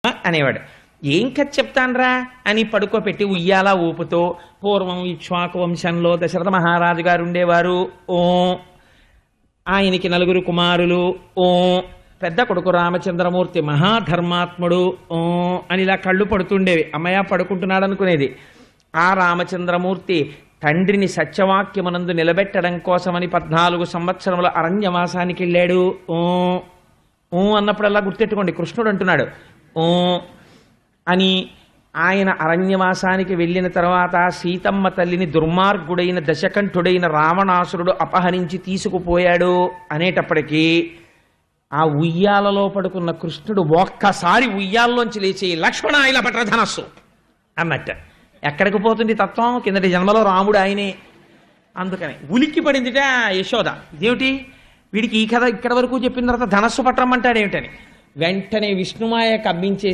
అనేవాడు. ఏం కథ చెప్తాన్రా అని పడుకోపెట్టి ఉయ్యాల ఊపుతో, పూర్వం ఇక్ష్వాకు వంశంలో దశరథ మహారాజు గారు ఉండేవారు. ఓ ఆయనకి 9 కుమారులు. ఓ పెద్ద కొడుకు రామచంద్రమూర్తి మహాధర్మాత్ముడు. ఓ అని ఇలా కళ్ళు పడుతుండేవి. అమ్మయ్య పడుకుంటున్నాడు అనుకునేది. ఆ రామచంద్రమూర్తి తండ్రిని సత్యవాక్యమునందు నిలబెట్టడం కోసమని 14 సంవత్సరముల అరణ్యవాసానికి వెళ్ళాడు. ఓ ఓ అన్నప్పుడల్లా గుర్తెట్టుకోండి, కృష్ణుడు అంటున్నాడు ఓ అని. ఆయన అరణ్యవాసానికి వెళ్ళిన తర్వాత సీతమ్మ తల్లిని దుర్మార్గుడైన దశకంఠుడైన రావణాసురుడు అపహరించి తీసుకుపోయాడు అనేటప్పటికీ ఆ ఉయ్యాలలో పడుకున్న కృష్ణుడు ఒక్కసారి ఉయ్యాల్లోంచి లేచి లక్ష్మణ ఇలా పట్ల ధనస్సు అన్నట్ట. ఎక్కడికి పోతుంది తత్వం? కిందటి జన్మలో రాముడు ఆయనే. అందుకని ఉలిక్కి పడిందిట యశోద. ఇదేమిటి వీడికి ఈ కథ ఇక్కడ వరకు చెప్పిన తర్వాత ధనస్సు పట్టరమ్మంటాడేమిటని వెంటనే విష్ణుమాయ కవ్వించేసి